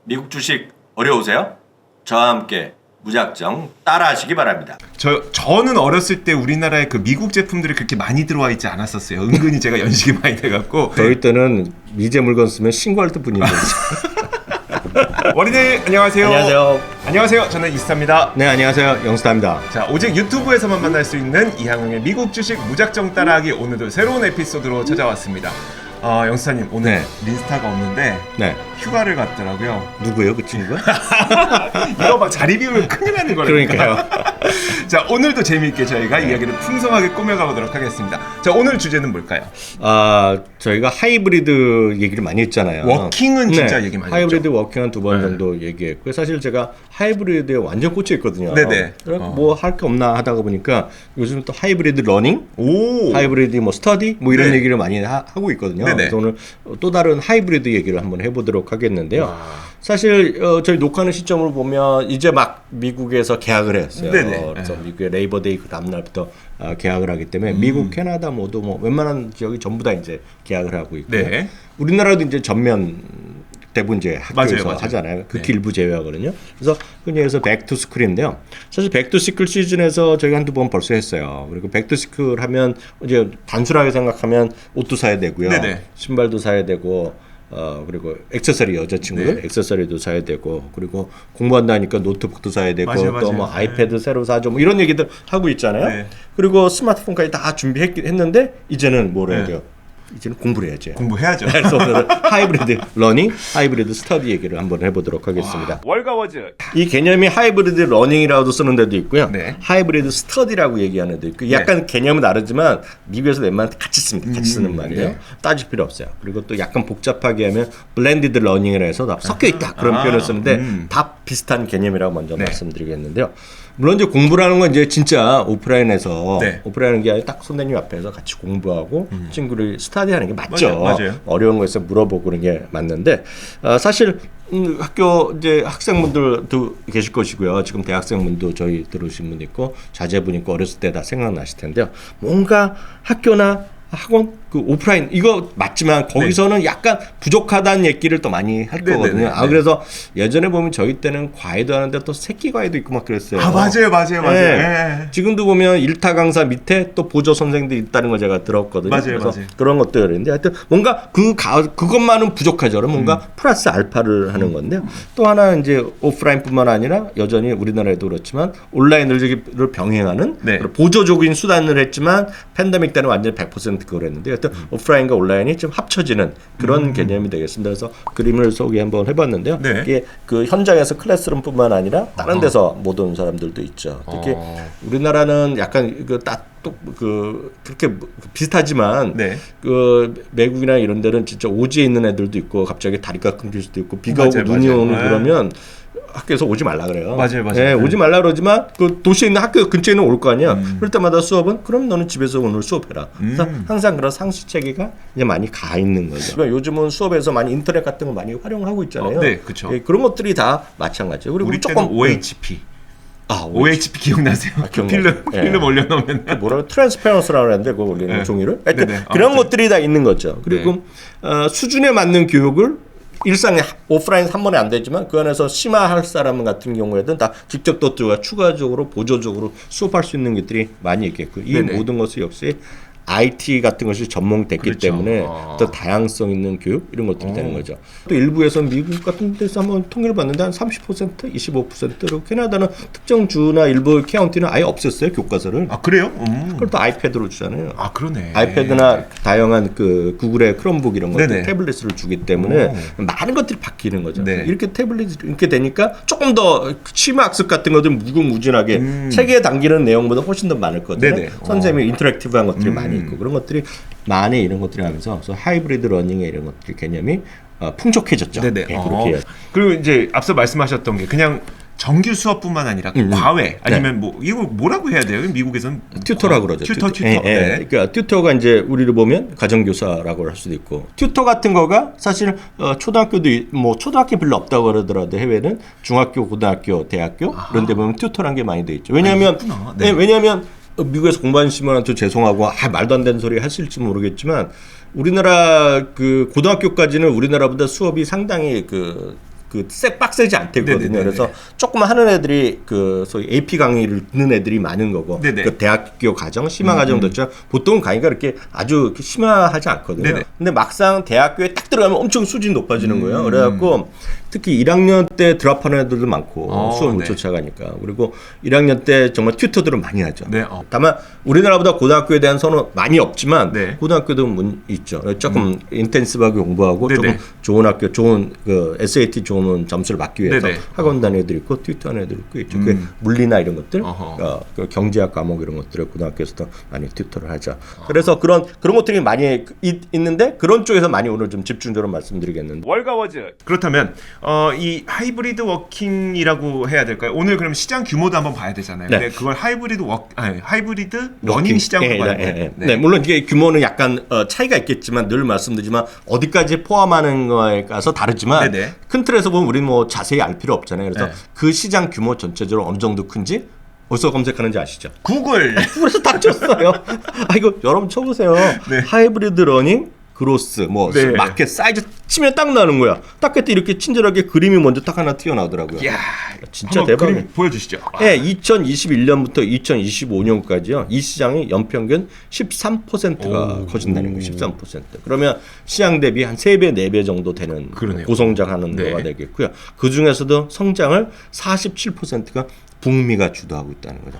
미국 주식 어려우세요? 저와 함께 무작정 따라하시기 바랍니다. 저는 어렸을 때 우리나라에 그 미국 제품들이 그렇게 많이 들어와 있지 않았었어요. 은근히 제가 연식이 많이 돼갖고. 저희 때는 미제 물건 쓰면 신고할 때 뿐인데. 원희님 안녕하세요. 안녕하세요. 안녕하세요. 저는 이스타입니다. 네, 안녕하세요. 영스타입니다. 자, 오직 유튜브에서만 만날 수 있는 이항영의 미국 주식 무작정 따라하기, 오늘도 새로운 에피소드로 찾아왔습니다. 영스타님 오늘 네. 린스타가 없는데 네. 휴가를 갔더라고요. 누구예요, 그 친구가? 이거 막 자리 비우면 큰일 나는 거라니까. 그러니까요. 자, 오늘도 재미있게 저희가 이야기를 풍성하게 꾸며가보도록 하겠습니다. 자, 오늘 주제는 뭘까요? 저희가 하이브리드 얘기를 많이 했잖아요. 워킹은 진짜 얘기 많이 하이브리드 했죠. 워킹 한 두 번 정도 얘기했고요. 사실 제가 하이브리드에 완전 꽂혀 있거든요. 네네. 뭐 할 게 없나 하다가 보니까 요즘 또 하이브리드 러닝, 오. 하이브리드 뭐 스터디 뭐 이런 네. 얘기를 많이 하고 있거든요. 네네. 그래서 오늘 또 다른 하이브리드 얘기를 한번 해보도록 하겠는데요. 사실 저희 녹화하는 시점으로 보면 이제 막 미국에서 계약을 했어요. 네네. 그래서 미국의 레이버데이 그 다음날부터 계약을 하기 때문에 미국, 캐나다 모두 뭐 웬만한 지역이 전부 다 이제 계약을 하고 있고요. 네. 우리나라도 이제 전면 대부분 이제 학교에서 맞아요. 하잖아요. 그 네. 일부 제외하거든요. 그래서 흔히 해서 백투스쿨인데요. 사실 백투스쿨 시즌에서 저희가 한두 번 벌써 했어요. 그리고 백투스쿨 하면 이제 단순하게 생각하면 옷도 사야 되고요. 네네. 신발도 사야 되고 그리고 액세서리 여자친구들 네. 액세서리도 사야 되고, 그리고 공부한다니까 노트북도 사야 되고, 맞아요. 또 뭐 네. 아이패드 새로 사줘 뭐 이런 얘기들 하고 있잖아요. 네. 그리고 스마트폰까지 다 준비했는데 이제는 뭘 해야 네. 돼요? 이제는 공부를 해야죠. 공부해야죠. 그래서 오늘은 하이브리드 러닝, 하이브리드 스터디 얘기를 한번 해보도록 하겠습니다. 월가워즈. 이 개념이 하이브리드 러닝이라고도 쓰는 데도 있고요. 네. 하이브리드 스터디라고 얘기하는 데도 있고, 약간 개념은 다르지만 미국에서 웬만하면 같이 씁니다. 같이 쓰는 말이에요. 네. 따질 필요 없어요. 그리고 또 약간 복잡하게 하면 블렌디드 러닝이라 해서 다 섞여 있다 그런 표현을 쓰는데 다 비슷한 개념이라고 먼저 네. 말씀드리겠는데요. 물론 이제 공부라는 건 이제 진짜 오프라인에서 네. 오프라인은 게 아니라 딱 선생님 앞에서 같이 공부하고 친구를 스터디하는 게 맞죠. 맞아요. 어려운 거에서 물어보고 그런 게 맞는데, 사실 학교 이제 학생분들도 계실 것이고요. 지금 대학생분도 저희 들으신 분 있고 자제분 있고 어렸을 때 다 생각나실 텐데요. 뭔가 학교나 학원 그 오프라인 이거 맞지만 거기서는 약간 부족하다는 얘기를 또 많이 할 네네네. 거거든요. 네. 그래서 예전에 보면 저희 때는 과외도 하는데 또 새끼 과외도 있고 막 그랬어요. 맞아요. 네. 지금도 보면 일타 강사 밑에 또 보조 선생도 있다는 걸 제가 들었거든요. 맞아요. 그래서 그런 것들인데 하여튼 뭔가 그것만은 부족하죠. 뭔가 플러스 알파를 하는 건데요. 또 하나 이제 오프라인뿐만 아니라 여전히 우리나라에도 그렇지만 온라인을 병행하는 네. 보조적인 수단을 했지만 팬데믹 때는 완전히 100% 그걸 했는데 하여튼 오프라인과 온라인이 좀 합쳐지는 그런 개념이 되겠습니다. 그래서 그림을 소개 한번 해봤는데요. 네. 이게 그 현장에서 클래스룸뿐만 아니라 다른 데서 못 오는 사람들도 있죠. 특히 우리나라는 약간 그렇게 비슷하지만 네. 그 외국이나 이런 데는 진짜 오지에 있는 애들도 있고 갑자기 다리가 끊길 수도 있고 비가 오고 맞아요. 눈이 오는 네. 그러면 학교에서 오지 말라 그래요. 맞아요. 네, 오지 말라 그러지만 그 도시에 있는 학교 근처에는 올 거 아니야. 그럴 때마다 수업은 그럼 너는 집에서 오늘 수업해라. 그래서 항상 그런 상시 체계가 이제 많이 가 있는 거죠. 그러니까 요즘은 수업에서 많이 인터넷 같은 거 많이 활용하고 있잖아요. 네, 그렇죠. 그런 것들이 다 마찬가지죠. 그리고 우리 조금 때는 OHP. OHP. OHP 기억나세요? 기억나요. 필름 올려놓으면. 뭐라고 트랜스페런스라고 하는데 그거 올리는 네. 종이를. 하여튼 네네. 그런 맞아요. 것들이 다 있는 거죠. 그리고 수준에 맞는 교육을 일상에 오프라인 한 번에 안 되지만 그 안에서 심화할 사람 같은 경우에는 다 직접 또 추가적으로 보조적으로 수업할 수 있는 것들이 많이 있겠고, 이 네네. 모든 것이 역시 IT 같은 것이 전문됐기 그렇죠. 때문에 더 다양성 있는 교육 이런 것들이 되는 거죠. 또 일부에서 미국 같은 데서 한번 통계를 봤는데 한 30%, 25%로 캐나다는 특정 주나 일부 카운티는 아예 없앴어요, 교과서를. 그래요? 그걸 또 아이패드로 주잖아요. 그러네. 아이패드나 다양한 그 구글의 크롬북 이런 것들 네네. 태블릿을 주기 때문에 많은 것들이 바뀌는 거죠. 네. 이렇게 태블릿 이렇게 되니까 조금 더 취미 학습 같은 것들 무궁무진하게 책에 담기는 내용보다 훨씬 더 많을 거든요. 네네. 선생님이 인터랙티브한 것들이 많이 있고 그런 것들이 많이 이런 것들이 하면서 그래서 하이브리드 러닝의 이런 것들 개념이 풍족해졌죠. 네네. 그렇게 해야죠. 그리고 이제 앞서 말씀하셨던 게 그냥 정규 수업뿐만 아니라 과외 아니면 뭐 이거 뭐라고 해야 돼요? 미국에서는 튜터라고 그러죠. 튜터. 예, 예. 네. 그러니까 튜터가 이제 우리를 보면 가정교사라고 할 수도 있고, 튜터 같은 거가 사실 초등학교도 뭐 초등학교 별로 없다고 그러더라도 해외는 중학교, 고등학교, 대학교 이런 데 보면 튜터란 게 많이 돼 있죠. 왜냐하면 네. 왜냐하면 미국에서 공부하시는 분한테 죄송하고 말도 안 되는 소리 하실지 모르겠지만 우리나라 그 고등학교까지는 우리나라보다 수업이 상당히 그 빡세지 않대거든요. 네네네네. 그래서 조금 하는 애들이 그 소위 AP 강의를 듣는 애들이 많은 거고 네네. 그 대학교 과정, 심화 과정 듣죠. 보통 강의가 그렇게 아주 이렇게 심화하지 않거든요. 네네. 근데 막상 대학교에 딱 들어가면 엄청 수준이 높아지는 거예요. 그래갖고 특히 1학년 때 드랍하는 애들도 많고 수업 못 네. 쫓아가니까. 그리고 1학년 때 정말 튜터들은 많이 하죠. 네. 다만 우리나라보다 고등학교에 대한 선호는 많이 없지만 네. 고등학교도 있죠. 조금 인텐시브하게 공부하고 네네. 조금 좋은 학교, 좋은 그 SAT 좋은 점수를 받기 위해서 네네. 학원 다니는 애들 있고 튜터하는 애들 있고 그 물리나 이런 것들, 어허. 그 경제학 과목 이런 것들을 고등학교에서도 많이 튜터를 하죠. 그래서 그런 것들이 많이 있는데 그런 쪽에서 많이 오늘 좀 집중적으로 말씀드리겠는데. 월가워즈. 그렇다면 이 하이브리드 워킹이라고 해야 될까요? 오늘 그럼 시장 규모도 한번 봐야 되잖아요. 네. 근데 그걸 하이브리드 러닝 시장으로 봐야 돼요. 네. 물론 이게 규모는 약간 차이가 있겠지만 늘 말씀드리지만 어디까지 포함하는 거에 가서 다르지만 네네. 큰 틀에서 보면 우리는 뭐 자세히 알 필요 없잖아요. 그래서 네. 그 시장 규모 전체적으로 어느 정도 큰지 어디서 검색하는지 아시죠? 구글. 그래서 딱 쳤어요. 아 이거 여러분 쳐보세요. 네. 하이브리드 러닝 그로스 뭐 네. 마켓 사이즈 치면 딱 나는 거야. 딱 그때 이렇게 친절하게 그림이 먼저 딱 하나 튀어나오더라고요. 이야, 진짜 한번 대박이에요. 그림 보여주시죠. 네, 2021년부터 2025년까지요. 이 시장이 연평균 13%가 커진다는 거예요. 13%. 그러면 시장 대비 한 3배, 4배 정도 되는 그러네요. 고성장하는 네. 거가 되겠고요. 그 중에서도 성장을 47%가 북미가 주도하고 있다는 거죠.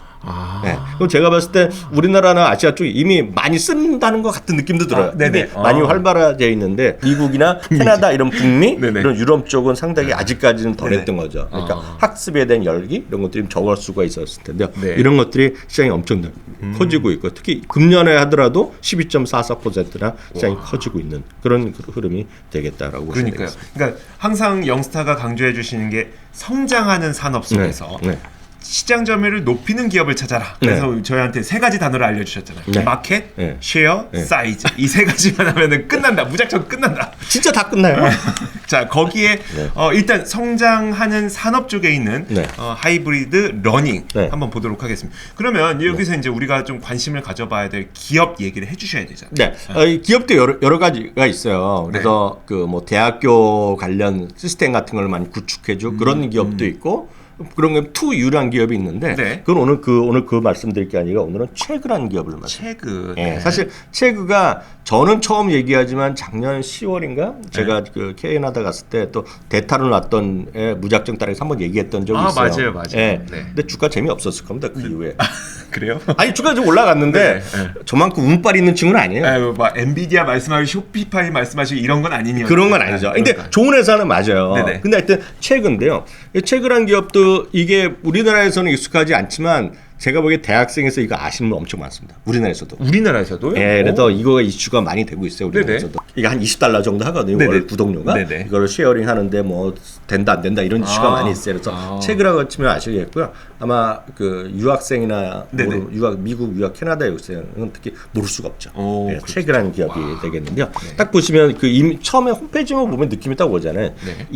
네. 그럼 제가 봤을 때 우리나라나 아시아 쪽이 이미 많이 쓴다는 것 같은 느낌도 들어요. 네네. 이미 많이 활발해져 있는데 미국이나 캐나다 이런 북미 네네. 이런 유럽 쪽은 상당히 아직까지는 덜했던 네네. 거죠. 그러니까 학습에 대한 열기 이런 것들이 좀 적을 수가 있었을 텐데요. 네. 이런 것들이 시장이 엄청 커지고 있고 특히 금년에 하더라도 12.44%나 시장이 커지고 있는 그런 흐름이 되겠다라고 보시면 그러니까요. 되겠습니다. 그러니까 항상 영스타가 강조해 주시는 게 성장하는 산업 속에서 네. 시장 점유율을 높이는 기업을 찾아라. 그래서 저희한테 3가지 단어를 알려주셨잖아요. 네. 마켓, 네. 쉐어, 네. 사이즈. 이 3가지만 하면은 끝난다. 무작정 끝난다. 진짜 다 끝나요. 자 거기에 네. 일단 성장하는 산업 쪽에 있는 네. 하이브리드 러닝 네. 한번 보도록 하겠습니다. 그러면 여기서 이제 우리가 좀 관심을 가져봐야 될 기업 얘기를 해주셔야 되잖아요. 네, 이 기업도 여러 가지가 있어요. 그래서 그 뭐 대학교 관련 시스템 같은 걸 많이 구축해주고 그런 기업도 있고 그런 게 투유리한 기업이 있는데 네. 그건 오늘 그 말씀드릴 게 아니라 오늘은 체그라는 기업을 말씀. 체그. 네. 사실 체그가 저는 처음 얘기하지만 작년 10월인가 제가 그 캐나다 갔을 때 또 대타로 났던 무작정 따라서 한번 얘기했던 적이 있어요. 맞아요. 네. 네. 근데 주가 재미 없었을 겁니다 그 이후에. 그래요? 아니 주가 좀 올라갔는데 저만큼 운빨 있는 친구는 아니에요. 뭐 엔비디아 말씀하시고 쇼피파이 말씀하시고 이런 건 아니니요. 그런 건 아니죠. 근데 좋은 회사는 맞아요. 네네. 근데 하여튼 체그인데요. 이 체그란 기업도 이게 우리나라에서는 익숙하지 않지만 제가 보기에 대학생에서 이거 아시는 분 엄청 많습니다. 우리나라에서도. 우리나라에서도요? 예, 그래서 이거가 이슈가 많이 되고 있어요. 네네. 우리나라에서도. 이게 한 $20 정도 하거든요. 네네. 월 구독료가. 네네. 이걸 쉐어링 하는데 뭐 된다 안 된다 이런 이슈가 많이 있어요. 그래서 체그라고 치면 아시겠고요. 아마 그 유학생이나 네네. 미국 유학 캐나다 유학생은 특히 모를 수가 없죠. 오, 예, 그렇죠. 체그라는 기업이 되겠는데요. 딱 보시면 처음에 홈페이지만 보면 느낌이 딱 오잖아요. 네.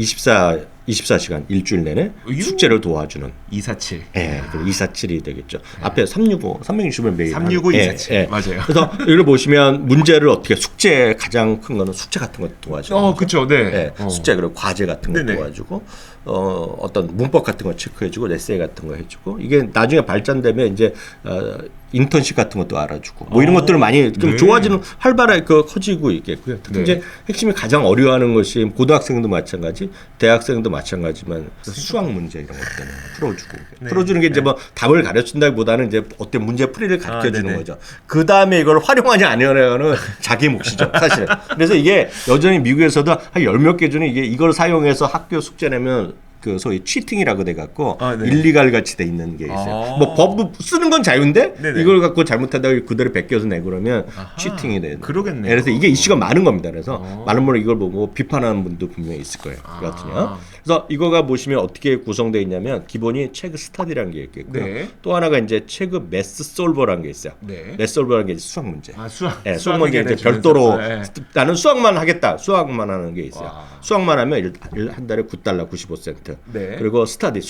24시간 일주일 내내 숙제를 도와주는 247. 예, 247이 되겠죠. 앞에 365을 매일 365, 하는, 247. 맞아요. 그래서 여기를 보시면 문제를 어떻게 숙제 가장 큰 거는 숙제 같은 거 도와주고. 그렇죠. 네. 숙제 그리고 과제 같은 거 네네. 도와주고 어떤 문법 같은 거 체크해주고 에세이 같은 거 해주고 이게 나중에 발전되면 이제 인턴십 같은 것도 알아주고 뭐 이런 것들을 많이 좀 네. 좋아지는 활발하게 커지고 있겠고요. 특히 네. 이제 핵심이 가장 어려워하는 것이 고등학생도 마찬가지, 대학생도 마찬가지만 수학 문제 이런 것들을 풀어주고 네. 풀어주는 게 이제 뭐 답을 가르친다기보다는 이제 어떤 문제 풀이를 가르쳐 주는 네네. 거죠. 그 다음에 이걸 활용하냐 안 하냐는 자기 몫이죠, 사실은. 그래서 이게 여전히 미국에서도 한 10몇 개 중에 이걸 사용해서 학교 숙제 내면 그 소위 치팅이라고 돼 갖고 네. 일리갈 같이 돼 있는 게 있어요. 뭐 법 쓰는 건 자유인데 네네. 이걸 갖고 잘못하다가 그대로 베껴서 내고 그러면 치팅이 되는. 그러겠네요. 그래서 이게 이슈가 많은 겁니다. 그래서 많은 분이 이걸 보고 비판하는 분도 분명히 있을 거예요. 그렇거든요. 그래서 이거가 보시면 어떻게 구성되어 있냐면 기본이 체그 스타디라는 게 있겠고요. 네. 또 하나가 이제 체그 매스 솔버라는 게 있어요. 네. 매스 솔버라는 게 이제 수학 문제. 수학. 네, 수학 문제 이제 해결해 별도로 주면서. 네. 나는 수학만 하겠다. 수학만 하는 게 있어요. 수학만 하면 한 달에 $9 95센트. 10%. 네. 그리고 스터디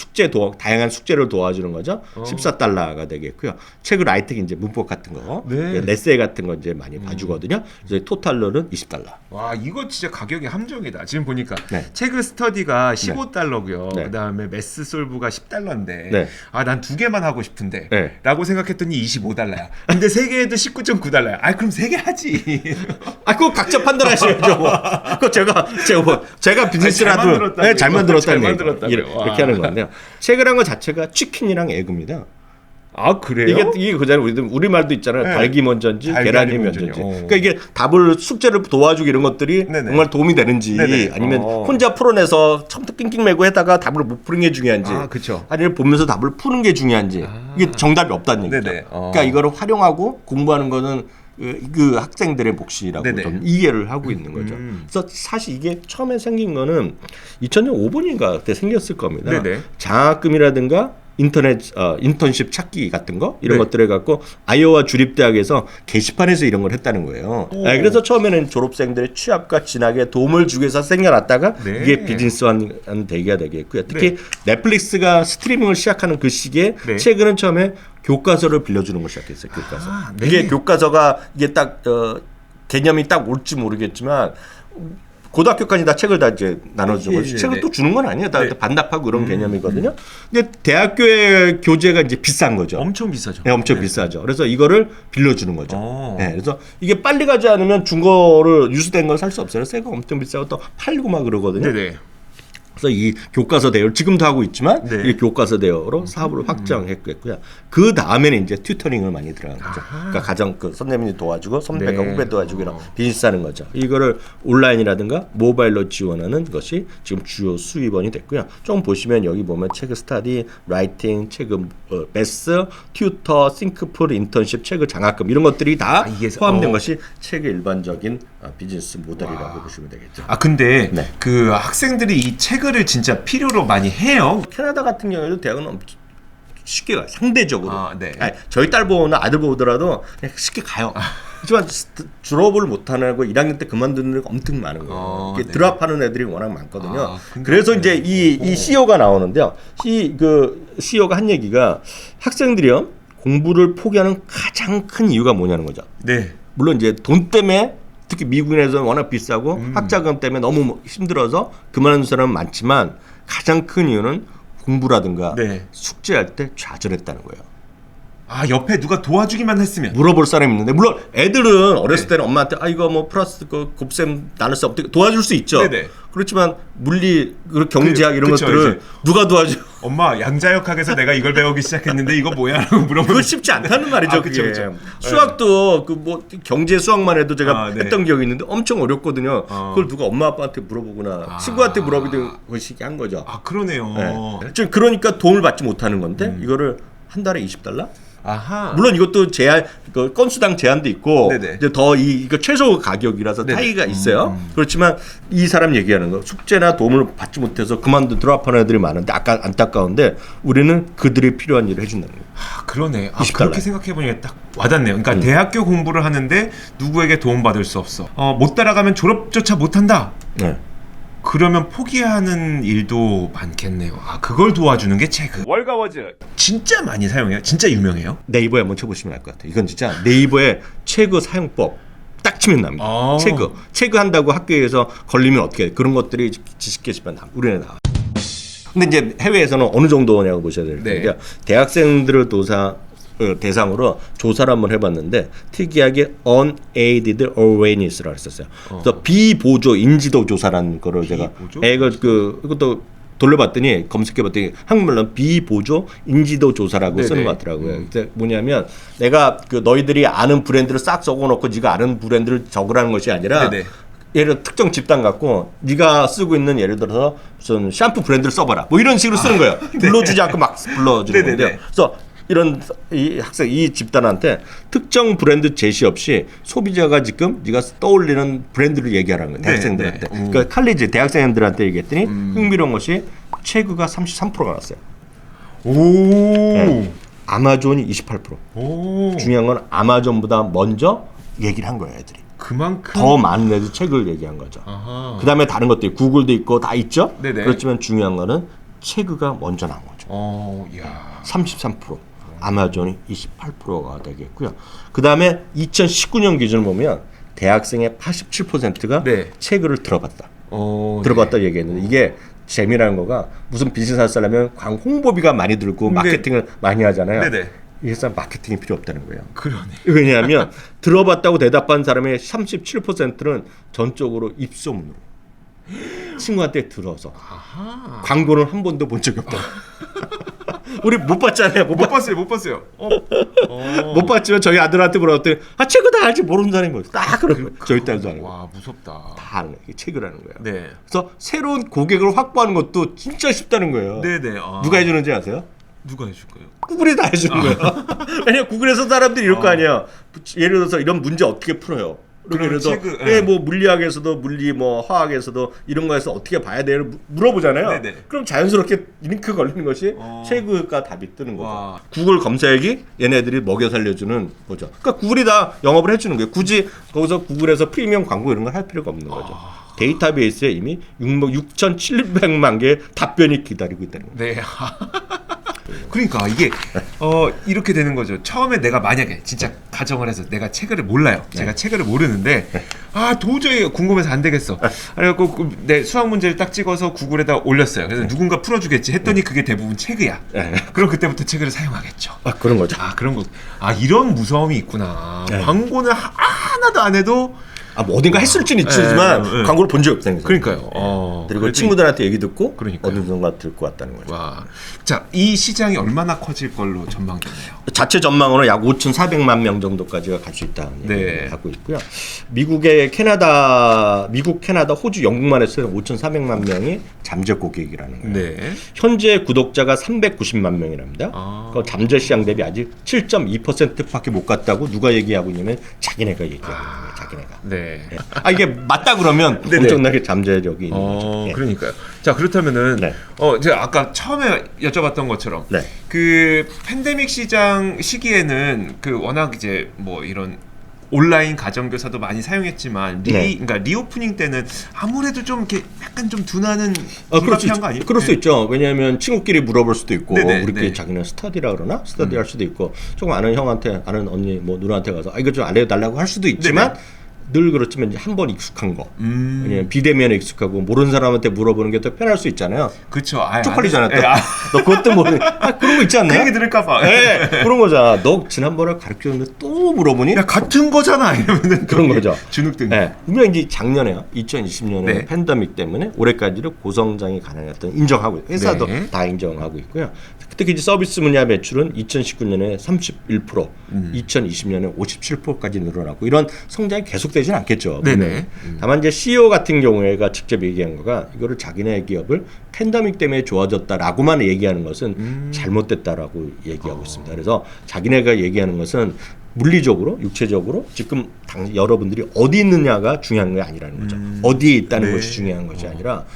다양한 숙제를 도와주는 거죠. 14달러가 되겠고요. 체그 라이팅 이제 문법 같은 거, 네. 에세이 같은 거 이제 많이 봐주거든요. 그래서 토탈로는 20달러. 와 이거 진짜 가격이 함정이다. 지금 보니까 네. 체그 스터디가 15달러고요. 네. 그다음에 메스 솔브가 10달러인데 네. 아 난 두 개만 하고 싶은데 네. 라고 생각했더니 25달러야. 근데 세 개에도 19.9달러야. 아 그럼 세 개 하지. 아, 그거 각자 판단하셔야죠. 그거 제가 비즈니스라도 만들었다고요. 잘 만들었다는 잘 얘기예요. 만들었다고요. 이렇게 하는 건데요. 체그란 거 자체가 치킨이랑 에그입니다. 아 그래요? 이게 그잖아요. 우리 말도 있잖아요. 네. 닭이 먼저인지 달걀이 계란이 먼저인지. 먼저인지. 그러니까 이게 숙제를 도와주고 이런 것들이 네네. 정말 도움이 되는지 네네. 아니면 혼자 풀어내서 처음부터 낑낑매고 했다가 답을 못 푸는 게 중요한지 아, 그쵸. 아니면 보면서 답을 푸는 게 중요한지 이게 정답이 없다는 얘기죠. 네네. 그러니까 이거를 활용하고 공부하는 거는 그 학생들의 몫이라고 네네. 좀 이해를 하고 있는 거죠. 그래서 사실 이게 처음에 생긴 거는 2000년 5번인가 그때 생겼을 겁니다. 네네. 장학금이라든가 인턴십 찾기 같은 거 이런 네. 것들을 갖고 아이오와 주립대학에서 게시판에서 이런 걸 했다는 거예요. 그래서 처음에는 졸업생들의 취업과 진학에 도움을 주기 위해서 생겨났다가 네. 이게 비즈니스화하는 계기가 되겠고요. 특히 네. 넷플릭스가 스트리밍을 시작하는 그 시기에 네. 최근은 처음에 교과서를 빌려주는 걸 시작했어요. 교과서. 아, 네. 이게 교과서가 이게 딱 개념이 딱 올지 모르겠지만 고등학교까지 다 책을 다 이제 나눠주는 거지. 예, 책을 네. 또 주는 건 아니에요. 다 네. 반납하고 그런 개념이거든요. 근데 대학교의 교재가 이제 비싼 거죠. 엄청 비싸죠. 네, 엄청 비싸죠. 그래서 이거를 빌려주는 거죠. 어. 네, 그래서 이게 빨리 가지 않으면 중고를 유수된 걸 살 수 없어요. 새 거 엄청 비싸고 또 팔고 막 그러거든요. 네네. 그래서 이 교과서 대여를 지금도 하고 있지만 네. 이 교과서 대여로 사업을 확장했고요. 그 다음에는 이제 튜터링을 많이 들어간 거죠. 그러니까 가정 선생님이 도와주고 선배가 네. 후배 도와주고 이런 비즈니스하는 거죠. 이거를 온라인이라든가 모바일로 지원하는 것이 지금 주요 수입원이 됐고요. 좀 보시면 여기 보면 체그 스타디, 라이팅, 체그 메스, 튜터, 싱크풀, 인턴십, 체그 장학금 이런 것들이 다 이게 포함된 것이 체그 일반적인 비즈니스 모델이라고 보시면 되겠죠. 아 근데 네. 그 학생들이 이 책을 진짜 필요로 많이 해요. 캐나다 같은 경우에도 대학은 쉽게 가요. 상대적으로. 아, 네. 아니, 저희 딸 보거나 아들 보더라도 그냥 쉽게 가요. 하지만 졸업을 못하고 1학년 때 그만두는 애가 엄청 많은 거예요. 이게 네. 드랍하는 애들이 워낙 많거든요. 아, 그래서 이제 이 CEO가 나오는데요. CEO가 한 얘기가 학생들이요 공부를 포기하는 가장 큰 이유가 뭐냐는 거죠. 네. 물론 이제 돈 때문에 특히 미국에서는 워낙 비싸고 학자금 때문에 너무 힘들어서 그만하는 사람은 많지만 가장 큰 이유는 공부라든가 네. 숙제할 때 좌절했다는 거예요. 아 옆에 누가 도와주기만 했으면. 물어볼 사람이 있는데 물론 애들은 어렸을 때는 엄마한테 이거 뭐 플러스 그 곱셈 나눌 어떻게 도와줄 수 있죠. 네네. 그렇지만 물리 경제학 이런 그쵸, 것들을 이제. 누가 도와줘? 엄마 양자역학에서 내가 이걸 배우기 시작했는데 이거 뭐야? 라고 물어보면 그거 쉽지 않다는 말이죠. 아, 그쵸, 그게. 그쵸. 수학도 그 뭐 경제 수학만 해도 제가 아, 네. 했던 기억이 있는데 엄청 어렵거든요. 그걸 누가 엄마 아빠한테 물어보거나 친구한테 물어보던 것이 한 거죠. 아 그러네요. 네. 지금 그러니까 도움을 받지 못하는 건데 이거를 한 달에 20달러? 아하. 물론 이것도 제한 그 건수당 제한도 있고 네네. 이제 더 이거 최소 가격이라서 네네. 차이가 있어요. 그렇지만 이 사람 얘기하는 거 숙제나 도움을 받지 못해서 그만둔 드랍하는 애들이 많은데 아까 안타까운데 우리는 그들이 필요한 일을 해준다는 거예요. 아, 그러네. 아, 20달러. 그렇게 생각해 보니까 딱 와닿네요. 그러니까 대학교 공부를 하는데 누구에게 도움 받을 수 없어. 못 따라가면 졸업조차 못 한다. 네. 그러면 포기하는 일도 많겠네요. 아 그걸 도와주는 게 체그. 월가워즈 진짜 많이 사용해요. 진짜 유명해요. 네이버에 한번 쳐보시면 알 것 같아요. 이건 진짜 네이버에 체그 사용법 딱 치면 납니다. 아. 체그 한다고 학교에서 걸리면 어떻게 해? 그런 것들이 지식 게시판 우리나라에 나와. 근데 이제 해외에서는 어느 정도냐고 보셔야 될 네. 텐데요. 대학생들을 대상으로 조사를 한번 해봤는데 특이하게 unaided awareness라고 했었어요. 그래서 비보조 인지도 조사라는 거를 제가 이것도 돌려봤더니 검색해봤더니 한국말로는 비보조 인지도 조사라고 네네. 쓰는 것 같더라고요. 그래서 뭐냐면 내가 그 너희들이 아는 브랜드를 싹 적어놓고 네가 아는 브랜드를 적으라는 것이 아니라 네네. 예를 들어 특정 집단 갖고 네가 쓰고 있는 예를 들어서 무슨 샴푸 브랜드를 써봐라 뭐 이런 식으로 쓰는 거예요. 불러주지 않고 막 불러주는 네네네. 건데요. 그래서 이런 이 학생 이 집단한테 특정 브랜드 제시 없이 소비자가 지금 네가 떠올리는 브랜드를 얘기하라는 거예요. 대학생들한테. 네. 그러니까 칼리지 대학생들한테 얘기했더니 흥미로운 것이 체그가 33%가 나왔어요. 오. 네. 아마존이 28%. 오. 중요한 건 아마존보다 먼저 얘기를 한 거예요, 애들이. 그만큼 더 많은 애들 책을 얘기한 거죠. 아하. 그다음에 다른 것들이 구글도 있고 다 있죠. 네네. 그렇지만 중요한 거는 체그가 먼저 나온 거죠. 야. 33%, 아마존이 28%가 되겠고요. 그 다음에 2019년 기준을 보면 대학생의 87%가 네. 체그를 들어봤다. 네. 들어봤다 얘기했는데 이게 재미라는 거가 무슨 비즈니스 하려면 홍보비가 많이 들고 마케팅을 많이 하잖아요. 네네. 이 회사 마케팅이 필요 없다는 거예요. 그러네. 왜냐하면 들어봤다고 대답한 사람의 37%는 전적으로 입소문으로 친구한테 들어서 광고는 한 번도 본 적이 없다. 우리 못 봤잖아요. 못 봤어요. 못 봤어요. 못 봤지만 저희 아들한테 물어봤더니 체그 다 알지 모르는 사람인 거예요. 딱 그런 저희 딸도 알고. 와, 무섭다. 다 아는 거예요. 이게 체그라는 거예요. 네. 그래서 새로운 고객을 확보하는 것도 진짜 쉽다는 거예요. 네네. 누가 해주는지 아세요? 누가 해줄 거예요? 구글이 다 해주는 거예요. 왜냐면 구글에서 사람들이 이럴 거 아니에요. 예를 들어서 이런 문제 어떻게 풀어요? 예를 들어서 뭐 물리학에서도 물리 뭐 화학에서도 이런 거에서 어떻게 봐야 돼요? 물어보잖아요. 네네. 그럼 자연스럽게 링크 걸리는 것이 체그가 답이 뜨는 거죠. 와. 구글 검색이 얘네들이 먹여 살려주는 거죠. 그러니까 구글이 다 영업을 해주는 거예요. 굳이 거기서 구글에서 프리미엄 광고 이런 걸 할 필요가 없는 거죠. 데이터베이스에 이미 6,700만 개의 답변이 기다리고 있다는 거예요. 네. 그러니까 이게 이렇게 되는 거죠. 처음에 내가 만약에 진짜 가정을 해서 내가 체그를 몰라요. 제가 체그를 모르는데 도저히 궁금해서 안 되겠어. 그래갖고 내 수학 문제를 딱 찍어서 구글에다 올렸어요. 그래서 누군가 풀어주겠지 했더니 그게 대부분 체그야. 그럼 그때부터 체그를 사용하겠죠. 그런 거죠. 그런 거. 이런 무서움이 있구나. 광고는 하나도 안 해도 뭐 어딘가 했을 수는 있지만 광고를 본 적이 없다는 거죠. 그러니까요. 그리고 친구들한테 얘기 듣고 그러니까요. 어느 정도 듣고 왔다는 거죠. 와. 자, 이 시장이 얼마나 커질 걸로 전망되나요? 자체 전망으로 약 5,400만 명 정도까지가 갈 수 있다는 얘기를 하고 있고요. 미국, 캐나다, 호주, 영국만 해서 5,400만 명이 잠재 고객이라는 거예요. 네. 현재 구독자가 390만 명이랍니다. 그 잠재 시장 대비 아직 7.2%밖에 못 갔다고 누가 얘기하고 있냐면 자기네가 얘기하고 있는 거예요. 자기네가. 네. 이게 맞다 그러면 엄청나게 잠재력이 있는 거죠. 그러니까요. 자, 그렇다면은 제가 아까 처음에 여쭤봤던 것처럼 그 팬데믹 시장 시기에는 그 워낙 이제 뭐 이런 온라인 가정교사도 많이 사용했지만 그러니까 리오프닝 때는 아무래도 좀 이렇게 약간 좀 둔하는 불가피한 거 아니에요? 그럴 수 있죠. 왜냐하면 친구끼리 물어볼 수도 있고 우리끼리 자기는 스터디라 그러나 스터디할 수도 있고 조금 아는 형한테 아는 언니 뭐 누나한테 가서 이거 좀 알려달라고 할 수도 있지만 늘 그렇지만 이제 한 번 익숙한 거, 왜냐면 비대면에 익숙하고 모르는 사람한테 물어보는 게 더 편할 수 있잖아요. 그렇죠. 쪽팔리잖아. 너 그것도 모르는 그런 거 있지 않나요? 그 얘기 들을까봐. 네, 그런 거잖아. 너 지난번에 가르쳤는데 또 물어보니? 야, 같은 거잖아. 이러면은 그런 거죠. 주눅 네. 분명 이제 작년에요. 2020년에 팬데믹 때문에 올해까지도 고성장이 가능했던 인정하고 있고 회사도 다 인정하고 있고요. 특히 이제 서비스 분야 매출은 2019년에 31%, 2020년에 57%까지 늘어나고 이런 성장이 계속되지는 않겠죠. 네네. 다만 이제 CEO 같은 경우에가 직접 얘기한 거가 이거를 자기네 기업을 팬데믹 때문에 좋아졌다라고만 얘기하는 것은 잘못됐다라고 얘기하고 있습니다. 그래서 자기네가 얘기하는 것은 물리적으로, 육체적으로 지금 여러분들이 어디 있느냐가 중요한 게 아니라는 거죠. 어디에 있다는 것이 중요한 것이 아니라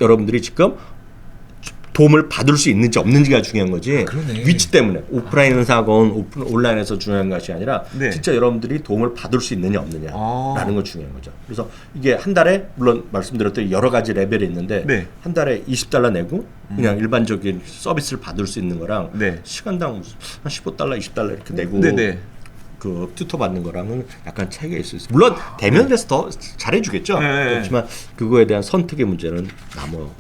여러분들이 지금 도움을 받을 수 있는지 없는지가 중요한 거지. 위치 때문에 오프라인 사건 온라인에서 중요한 것이 아니라 진짜 여러분들이 도움을 받을 수 있느냐 없느냐라는 거 중요한 거죠. 그래서 이게 한 달에 물론 말씀드렸던 여러 가지 레벨이 있는데 한 달에 $20 내고 그냥 일반적인 서비스를 받을 수 있는 거랑 시간당 한 $15, $20 이렇게 내고 그 튜터 받는 거랑은 약간 차이가 있을 수 있어요. 물론 대면에서 더 잘해주겠죠. 그렇지만 그거에 대한 선택의 문제는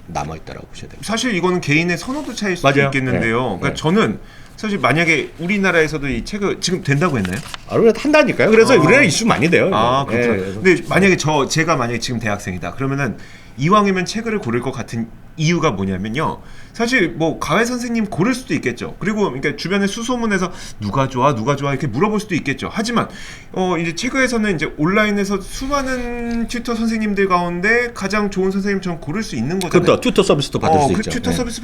남아 있다라고 보셔야 됩니다. 사실 이거는 개인의 선호도 차일 수도 있겠는데요. 그러니까 저는 사실 만약에 우리나라에서도 이 체그 지금 된다고 했나요? 그래 한다니까요. 그래서 우리나라 이슈 많이 돼요. 그렇죠. 근데 만약에 제가 만약에 지금 대학생이다. 그러면은 이왕이면 체그를 고를 것 같은 이유가 뭐냐면요. 사실 뭐 가외 선생님 고를 수도 있겠죠. 그리고 그러니까 주변에 수소문에서 누가 좋아 이렇게 물어볼 수도 있겠죠. 하지만 이제 체그에서는 이제 온라인에서 수많은 튜터 선생님들 가운데 가장 좋은 선생님 전 고를 수 있는 거잖아요. 그렇죠. 튜터 서비스도 받을 수 있죠. 튜터 서비스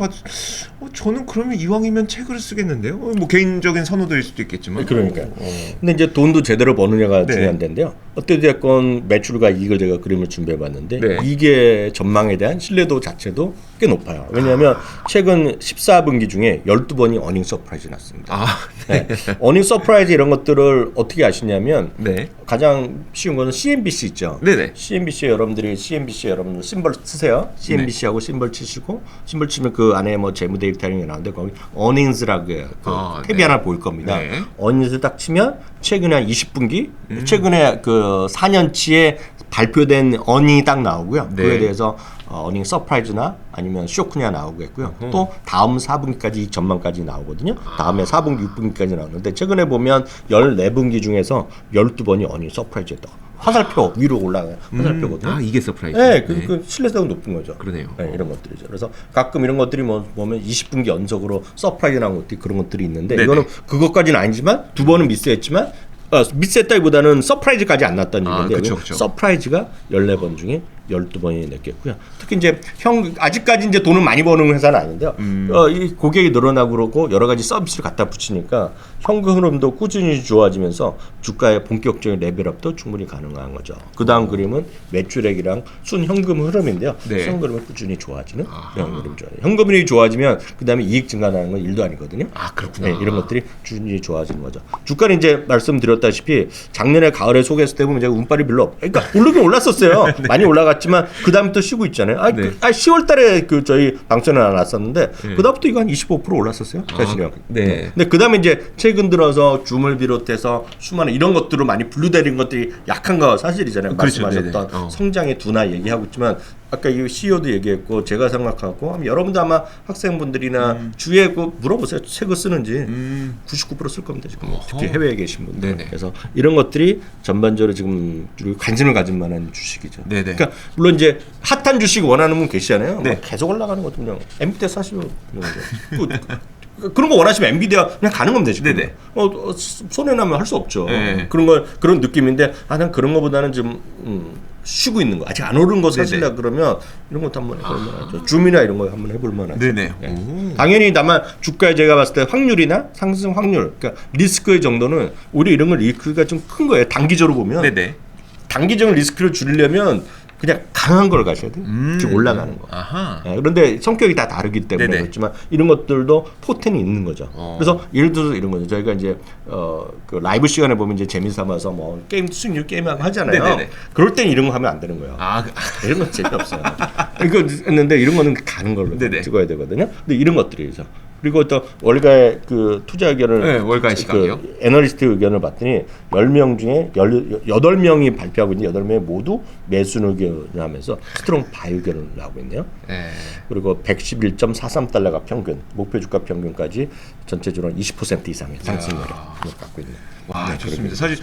저는 그러면 이왕이면 체그를 쓰겠는데요. 뭐 개인적인 선호도일 수도 있겠지만. 그러니까요. 근데 이제 돈도 제대로 버느냐가 중요한 데인데요. 어찌됐건 매출과 이익을 제가 그림을 준비해봤는데 이게 전망에 대한 신뢰도 자체도 꽤 높아요. 왜냐하면 최근 14분기 중에 12번이 어닝 서프라이즈 났습니다. 아, 네. 어닝 서프라이즈 이런 것들을 어떻게 아시냐면 네. 가장 쉬운 거는 CNBC 있죠. 네네. CNBC 여러분들 심벌 쓰세요. CNBC하고 심벌 치시고 심벌 치면 그 안에 뭐 재무 데이터 이런 게 나오는데 거기 어닝스라고 그 탭이 네. 하나 보일 겁니다. 네. 어닝스 딱 치면 최근에 한 20분기 최근에 그 4년치에 발표된 어닝이 딱 나오고요. 네. 그에 대해서 어닝 서프라이즈나 아니면 쇼크냐 나오겠고요. 또 다음 4분기까지 전망까지 나오거든요. 다음에 4분기, 6분기까지 나오는데 최근에 보면 14분기 중에서 12번이 어닝 서프라이즈였다. 화살표 위로 올라가요. 화살표거든요. 아, 이게 서프라이즈. 네, 그 신뢰성이 높은 거죠. 그러네요. 네, 이런 것들이죠. 그래서 가끔 이런 것들이 뭐 보면 20분기 연속으로 서프라이즈 나온 것들이 그런 것들이 있는데 네네. 이거는 그것까지는 아니지만 두 번은 미스했지만 미스했다기보다는 서프라이즈까지 안 났다는 아, 얘기인데 그쵸, 여기 그쵸. 서프라이즈가 14번 중에 12번이 냈겠고요. 특히 이제 아직까지 이제 돈을 많이 버는 회사는 아닌데요. 이 고객이 늘어나고 그러고 여러 가지 서비스를 갖다 붙이니까 현금 흐름도 꾸준히 좋아지면서 주가의 본격적인 레벨업도 충분히 가능한 거죠. 그 다음 그림은 매출액이랑 순현금 흐름인데요. 네. 순현금이 꾸준히 좋아지는 이런 흐름이죠. 현금이 좋아지면 그 다음에 이익 증가나는 건 일도 아니거든요. 아, 그렇구나. 네, 이런 것들이 꾸준히 좋아지는 거죠. 주가는 이제 말씀드렸다시피 작년에 가을에 소개했을 때 보면 이제 운빨이 별로 없. 그러니까 오르긴 올랐었어요. 네. 많이 올라갔지만 그 다음부터 쉬고 있잖아요. 10월달에 그 저희 방송에 나왔었는데 그 다음부터 이거 한 25% 올랐었어요. 사실은. 네. 근데 그 다음에 이제 최근 들어서 줌을 비롯해서 수많은 이런 것들로 많이 분류되는 것들이 약한 거 사실이잖아요. 그렇죠. 말씀하셨던 네네. 성장의 둔화 얘기하고 있지만 아까 이 CEO도 얘기했고 제가 생각하고 여러분도 아마 학생분들이나 주위에 물어보세요. 책을 쓰는지 99% 쓸 겁니다. 지금 특히 해외에 계신 분들. 네네. 그래서 이런 것들이 전반적으로 지금 관심을 가질 만한 주식이죠. 네네. 그러니까 물론 이제 핫한 주식 원하는 분 계시잖아요. 네. 뭐 계속 올라가는 것도 그냥 엔비디아 사시면 그런 거 원하시면 엔비디아 그냥 가는 겁니다 지금. 네네. 손해 나면 할 수 없죠. 네. 그런 느낌인데 난 그런 거보다는 좀 쉬고 있는 거 아직 안 오른 거 사실라 그러면 이런 것도 한번 해볼 만하죠. 줌이나 이런 거 한번 해볼 만하죠. 네네. 네. 오. 당연히 다만 주가에 제가 봤을 때 확률이나 상승 확률, 그러니까 리스크의 정도는 오히려 이런 건 리스크가 좀 큰 거예요. 단기적으로 보면 네네. 단기적인 리스크를 줄이려면 그냥 강한 걸 가셔야 돼요. 쭉 올라가는 거. 아하. 네, 그런데 성격이 다 다르기 때문에 네네. 그렇지만 이런 것들도 포텐이 있는 거죠. 그래서 예를 들어서 이런 거죠. 저희가 이제 그 라이브 시간에 보면 이제 재미삼아서 뭐 게임 수익률 게임하고 하잖아요. 네네네. 그럴 땐 이런 거 하면 안 되는 거예요. 아, 이런 건 재미없어요. 이거 했는데 이런 거는 가는 걸로 네네. 찍어야 되거든요. 근데 이런 것들이죠. 그리고 또 월가의 그 투자 의견을 네, 월가의 시각이요. 그 애널리스트 의견을 봤더니 10명 중에 8명이 발표하고 있는 8명이 모두 매수 의견을 하면서 스트롱 바이 의견을 나오고 있네요. 네. 그리고 111.43달러가 평균, 목표 주가 평균까지 전체적으로 20% 이상의 상승률을 갖고 있네요. 와, 좋습니다. 사실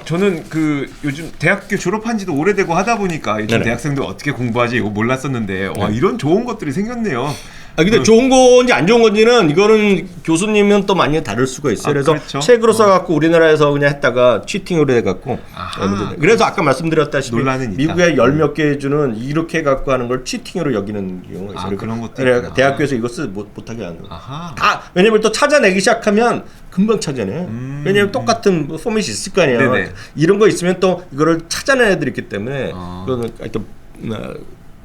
저는 그 요즘 대학교 졸업한 지도 오래되고 하다 보니까 요즘 네네. 대학생들 어떻게 공부하지 이거 몰랐었는데 와, 이런 좋은 것들이 생겼네요. 근데 좋은 건지 안 좋은 건지는 이거는 교수님은 또 많이 다를 수가 있어요. 그래서 그렇죠. 책으로 써갖고 우리나라에서 그냥 했다가 치팅으로 해갖고 아하. 그래서 아까 말씀드렸다시피 논란은 있다. 미국의 10몇 개 주는 이렇게 해갖고 하는 걸 치팅으로 여기는 경우가 있어요. 그런 것도 그래, 있구나. 대학교에서 이거 못하게 하는 거. 아하. 다 왜냐면 또 찾아내기 시작하면 금방 찾아내요. 왜냐면 똑같은 포맷이 있을 거 아니에요. 네네. 이런 거 있으면 또 이거를 찾아내는 애들이 있기 때문에 그거는 하여튼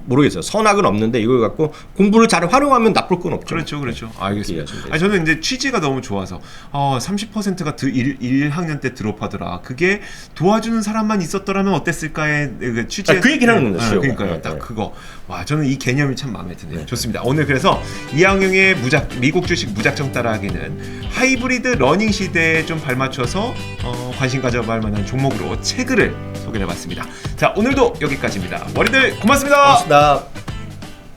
모르겠어요. 선악은 없는데 이걸 갖고 공부를 잘 활용하면 나쁠 건 없죠. 그렇죠, 그렇죠. 알겠습니다. 이해하시면 아니, 저는 이제 취지가 너무 좋아서 30%가 1학년 때 드롭하더라. 그게 도와주는 사람만 있었더라면 어땠을까의 그 취지. 그 얘기는 하는 거죠. 그러니까요. 네, 딱 네. 그거. 와, 저는 이 개념이 참 마음에 드네요. 좋습니다. 오늘 그래서 이항용의 미국 주식 무작정 따라하기는 하이브리드 러닝 시대에 좀 발맞춰서 관심 가져볼 만한 종목으로 책을 소개해봤습니다. 자, 오늘도 여기까지입니다. 머리들 고맙습니다. 고맙습니다.